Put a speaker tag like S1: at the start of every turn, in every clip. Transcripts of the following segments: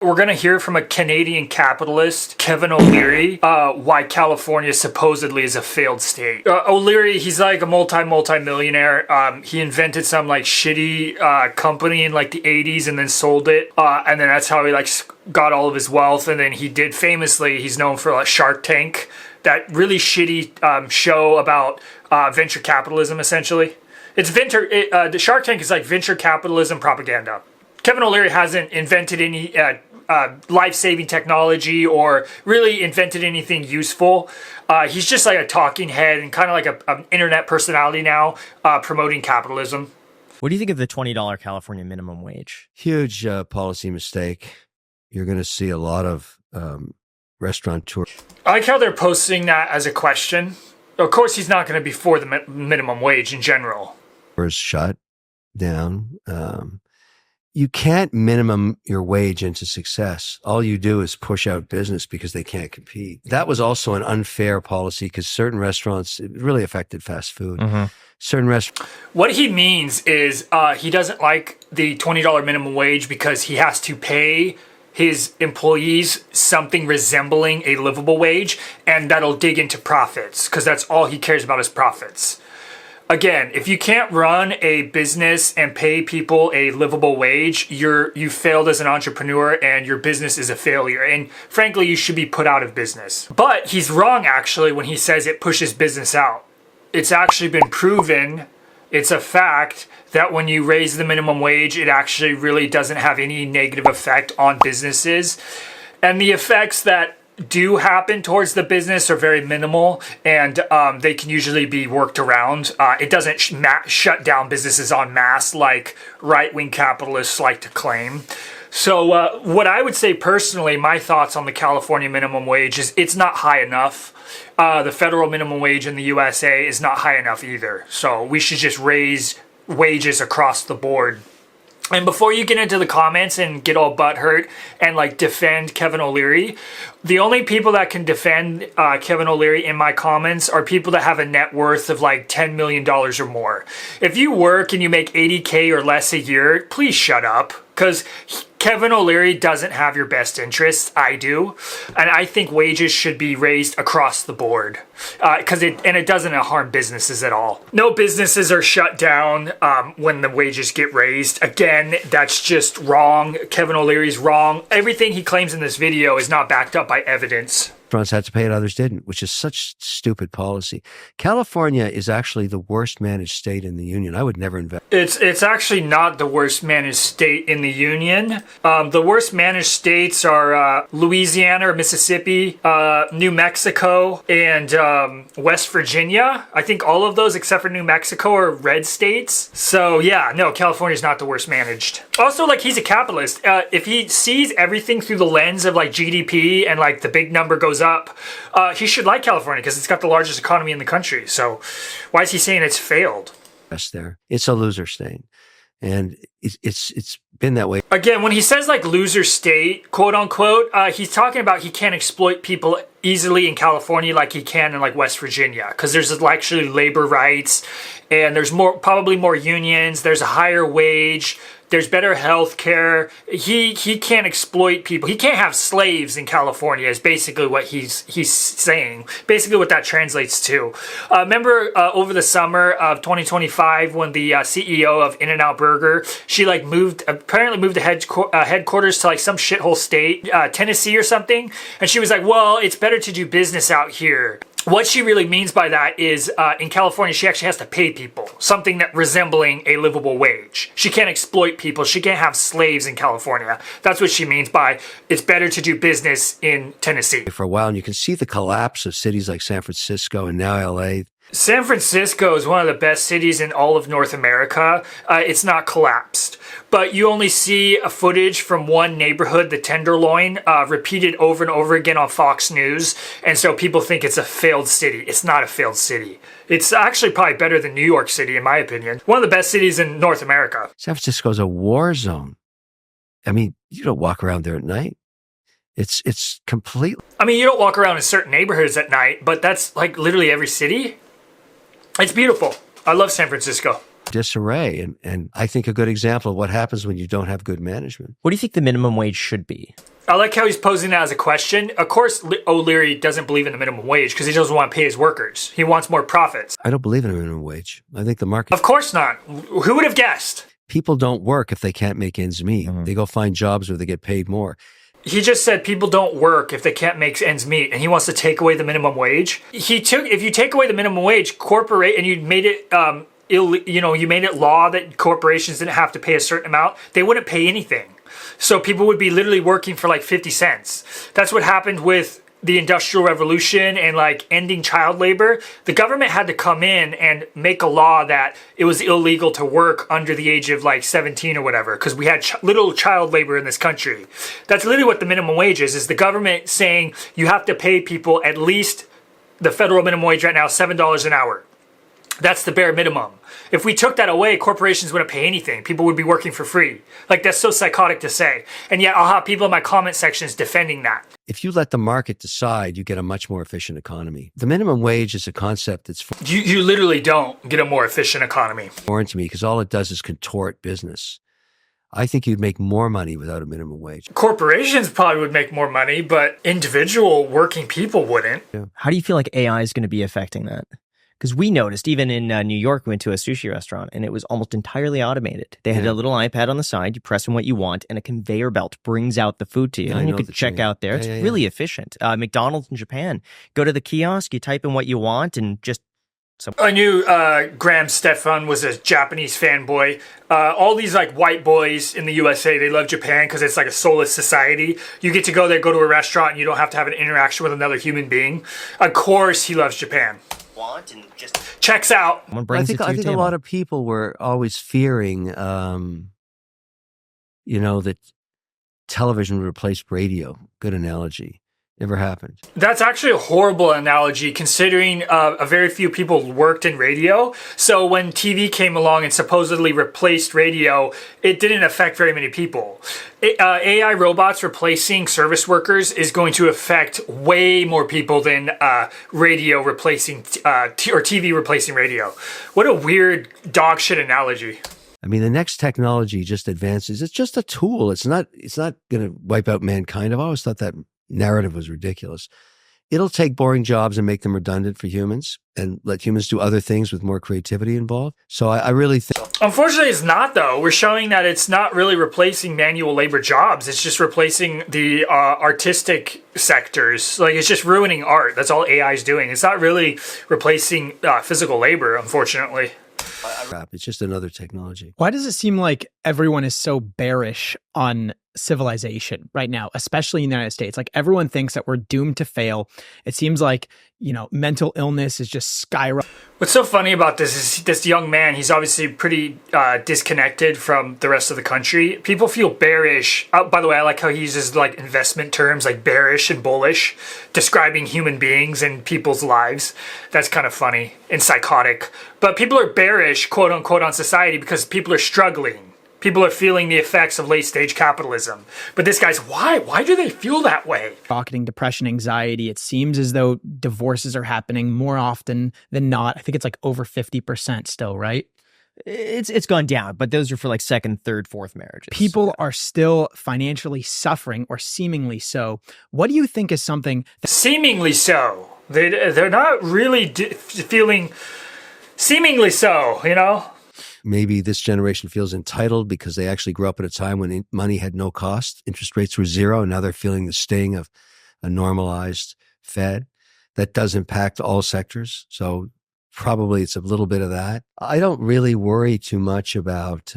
S1: We're going to hear from a Canadian capitalist, Kevin O'Leary, why California supposedly is a failed state. O'Leary, he's like a multi-millionaire. He invented some like shitty company in like the 80s and then sold it. And then that's how he like got all of his wealth. And then he did famously, he's known for like Shark Tank, that really shitty show about venture capitalism, essentially. The Shark Tank is like venture capitalism propaganda. Kevin O'Leary hasn't invented any life-saving technology or really invented anything useful. He's just like a talking head and kind of like an internet personality now, promoting capitalism.
S2: What do you think of the $20 California minimum wage?
S3: Huge policy mistake. You're going to see a lot of restaurateurs.
S1: I like how they're posting that as a question. Of course, he's not going to be for the minimum wage in general.
S3: Shut down. You can't minimum your wage into success. All you do is push out business because they can't compete. That was also an unfair policy because certain restaurants, it really affected fast food. Mm-hmm. Certain restaurants.
S1: What he means is he doesn't like the $20 minimum wage because he has to pay his employees something resembling a livable wage, and that'll dig into profits because that's all he cares about is profits. Again, if you can't run a business and pay people a livable wage, you failed as an entrepreneur and your business is a failure. And frankly, you should be put out of business. But he's wrong actually when he says it pushes business out. It's actually been proven, it's a fact, that when you raise the minimum wage, it actually really doesn't have any negative effect on businesses. And the effects that do happen towards the business are very minimal, and they can usually be worked around. It doesn't shut down businesses en masse like right-wing capitalists like to claim. So what I would say personally, my thoughts on the California minimum wage is it's not high enough. The federal minimum wage in the USA is not high enough either. So we should just raise wages across the board. And before you get into the comments and get all butthurt and like defend Kevin O'Leary, the only people that can defend Kevin O'Leary in my comments are people that have a net worth of like $10 million or more. If you work and you make $80K or less a year, please shut up, because Kevin O'Leary doesn't have your best interests. I do. And I think wages should be raised across the board because it doesn't harm businesses at all. No businesses are shut down when the wages get raised. Again, that's just wrong. Kevin O'Leary's wrong. Everything he claims in this video is not backed up by evidence.
S3: Restaurants had to pay it, others didn't, which is such stupid policy. California is actually the worst managed state in the union. I would never invest.
S1: It's actually not the worst managed state in the union. The worst managed states are Louisiana or Mississippi, New Mexico, and West Virginia. I think all of those except for New Mexico are red states. So yeah, no, California's not the worst managed. Also, like, he's a capitalist. If he sees everything through the lens of like GDP and like the big number goes up, he should like California because it's got the largest economy in the country. So why is he saying it's failed?
S3: There, it's a loser state, and it's been that way.
S1: Again, when he says like loser state, quote unquote, he's talking about he can't exploit people easily in California like he can in like West Virginia, because there's actually labor rights and there's probably more unions, there's a higher wage, there's better health care. He can't exploit people. He can't have slaves in California is basically what he's saying. Basically what that translates to. Remember over the summer of 2025 when the CEO of In-N-Out Burger, she like apparently moved the headquarters to like some shithole state, Tennessee or something. And she was like, well, it's better to do business out here. What she really means by that is in California, she actually has to pay people something that resembling a livable wage. She can't exploit people. She can't have slaves in California. That's what she means by it's better to do business in Tennessee.
S3: For a while, and you can see the collapse of cities like San Francisco and now LA.
S1: San Francisco is one of the best cities in all of North America. It's not collapsed. But you only see a footage from one neighborhood, the Tenderloin, repeated over and over again on Fox News. And so people think it's a failed city. It's not a failed city. It's actually probably better than New York City, in my opinion. One of the best cities in North America.
S3: San Francisco is a war zone. I mean, you don't walk around there at night. It's completely...
S1: I mean, you don't walk around in certain neighborhoods at night, but that's like literally every city. It's beautiful. I love San Francisco.
S3: disarray. And I think a good example of what happens when you don't have good management.
S2: What do you think the minimum wage should be?
S1: I like how he's posing that as a question. Of course, O'Leary doesn't believe in the minimum wage because he doesn't want to pay his workers. He wants more profits.
S3: I don't believe in a minimum wage. I think the market.
S1: Of course not. Who would have guessed?
S3: People don't work if they can't make ends meet. They go find jobs where they get paid more.
S1: He just said people don't work if they can't make ends meet, and he wants to take away the minimum wage. If you take away the minimum wage, and you made it you made it law that corporations didn't have to pay a certain amount, they wouldn't pay anything. So people would be literally working for like 50 cents. That's what happened with the Industrial Revolution and like ending child labor. The government had to come in and make a law that it was illegal to work under the age of like 17 or whatever, because we had little child labor in this country. That's literally what the minimum wage is the government saying you have to pay people at least the federal minimum wage right now, $7 an hour. That's the bare minimum. If we took that away, corporations wouldn't pay anything. People would be working for free. Like, that's so psychotic to say. And yet I'll have people in my comment sections defending that.
S3: If you let the market decide, you get a much more efficient economy. The minimum wage is a concept that's
S1: You literally don't get a more efficient economy.
S3: foreign to me because all it does is contort business. I think you'd make more money without a minimum wage.
S1: Corporations probably would make more money, but individual working people wouldn't.
S2: How do you feel like AI is going to be affecting that? Because we noticed, even in New York, we went to a sushi restaurant and it was almost entirely automated. They had a little iPad on the side, you press in what you want, and a conveyor belt brings out the food to you. And you could check out there. It's really efficient. McDonald's in Japan, go to the kiosk, you type in what you want, and just...
S1: I knew Graham Stefan was a Japanese fanboy. All these like white boys in the USA, they love Japan because it's like a soulless society. You get to go there, go to a restaurant, and you don't have to have an interaction with another human being. Of course he loves Japan. And just checks out.
S3: I think a lot of people were always fearing, that television would replace radio. Good analogy. Never happened.
S1: That's actually a horrible analogy considering a very few people worked in radio. So when TV came along and supposedly replaced radio, it didn't affect very many people. AI robots replacing service workers is going to affect way more people than radio replacing or TV replacing radio. What a weird dog shit analogy.
S3: I mean, the next technology just advances. It's just a tool. It's not going to wipe out mankind. I've always thought that narrative was ridiculous. It'll take boring jobs and make them redundant for humans and let humans do other things with more creativity involved. So I really think...
S1: Unfortunately, it's not, though. We're showing that it's not really replacing manual labor jobs. It's just replacing the artistic sectors. Like, it's just ruining art. That's all AI is doing. It's not really replacing physical labor, unfortunately.
S3: It's just another technology.
S4: Why does it seem like everyone is so bearish on civilization right now, especially in the United States? Like, everyone thinks that we're doomed to fail. It seems like, mental illness is just skyrocketing.
S1: What's so funny about this is this young man, he's obviously pretty disconnected from the rest of the country. People feel bearish. By the way, I like how he uses like investment terms like bearish and bullish, describing human beings and people's lives. That's kind of funny and psychotic. But people are bearish, quote unquote, on society because people are struggling. People are feeling the effects of late-stage capitalism. But this guy's, why? Why do they feel that way?
S4: Rocketing depression, anxiety. It seems as though divorces are happening more often than not. I think it's like over 50% still, right?
S2: It's gone down, but those are for like second, third, fourth marriages.
S4: People are still financially suffering, or seemingly so. What do you think is something...
S1: Seemingly so. They're not really feeling seemingly so,
S3: Maybe this generation feels entitled because they actually grew up at a time when money had no cost. Interest rates were zero. And now they're feeling the sting of a normalized Fed. That does impact all sectors. So probably it's a little bit of that. I don't really worry too much about,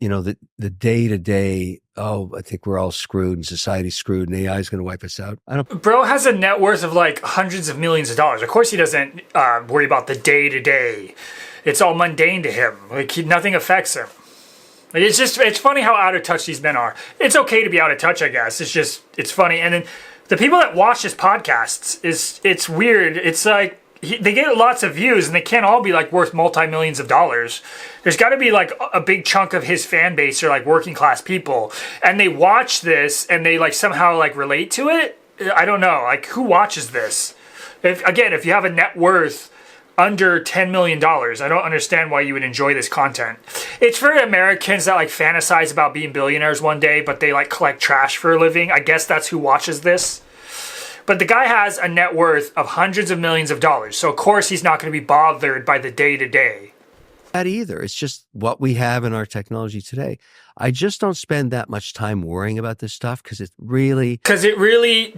S3: the day-to-day, I think we're all screwed and society's screwed and AI is going to wipe us out.
S1: Bro has a net worth of like hundreds of millions of dollars. Of course he doesn't worry about the day-to-day. It's all mundane to him. Like nothing affects him. It's funny how out of touch these men are. It's okay to be out of touch, I guess. It's funny. And then the people that watch his podcasts, it's weird. It's like, they get lots of views and they can't all be like worth multi-millions of dollars. There's got to be like a big chunk of his fan base are like working class people, and they watch this and they like somehow like relate to it. I don't know, like who watches this? If you have a net worth under $10 million. I don't understand why you would enjoy this content. It's for Americans that like fantasize about being billionaires one day, but they like collect trash for a living. I guess that's who watches this. But the guy has a net worth of hundreds of millions of dollars. So of course he's not going to be bothered by the day to day.
S3: That either. It's just what we have in our technology today. I just don't spend that much time worrying about this stuff because it really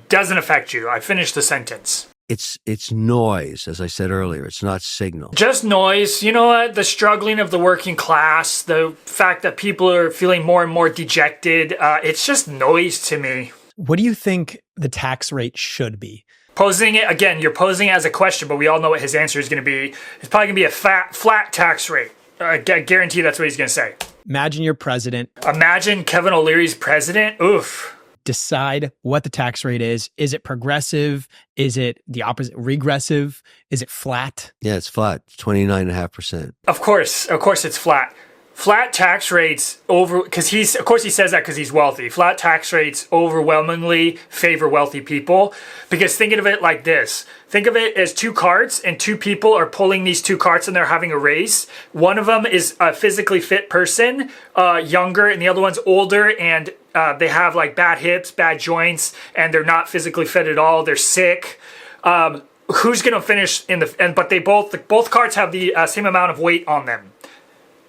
S1: doesn't affect you. I finished the sentence.
S3: It's noise, as I said earlier. It's not signal.
S1: Just noise. You know what? The struggling of the working class, the fact that people are feeling more and more dejected, it's just noise to me.
S4: What do you think the tax rate should be?
S1: Posing it, again, you're posing it as a question, but we all know what his answer is going to be. It's probably going to be a flat tax rate. I guarantee that's what he's going to say.
S4: Imagine you're president.
S1: Imagine Kevin O'Leary's president. Oof.
S4: Decide what the tax rate is. Is it progressive? Is it the opposite, regressive? Is it flat?
S3: Yeah, it's flat, 29.5%.
S1: Of course it's flat. Flat tax rates because he says that because he's wealthy. Flat tax rates overwhelmingly favor wealthy people because think of it like this. Think of it as two carts and two people are pulling these two carts and they're having a race. One of them is a physically fit person, younger, and the other one's older and they have like bad hips, bad joints, and they're not physically fit at all. They're sick. Who's going to finish but they both carts have the same amount of weight on them.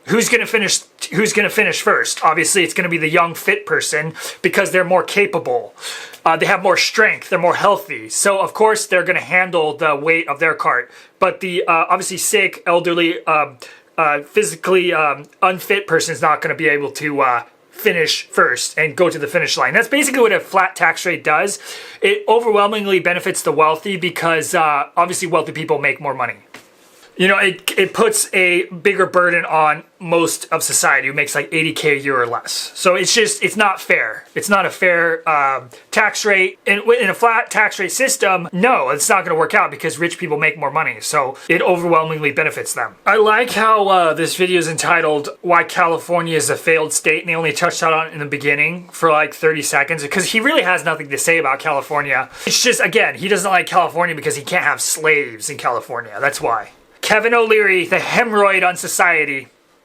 S1: Who's going to finish first? Obviously, it's going to be the young, fit person because they're more capable. They have more strength. They're more healthy. So, of course, they're going to handle the weight of their cart. But the obviously sick, elderly, physically unfit person is not going to be able to finish first and go to the finish line. That's basically what a flat tax rate does. It overwhelmingly benefits the wealthy because obviously wealthy people make more money. You know, it puts a bigger burden on most of society who makes like $80K a year or less. So it's not fair. It's not a fair tax rate. In a flat tax rate system, no, it's not going to work out because rich people make more money. So it overwhelmingly benefits them. I like how this video is entitled Why California is a Failed State. And they only touched on it in the beginning for like 30 seconds because he really has nothing to say about California. It's just, again, he doesn't like California because he can't have slaves in California. That's why. Kevin O'Leary, the hemorrhoid on society.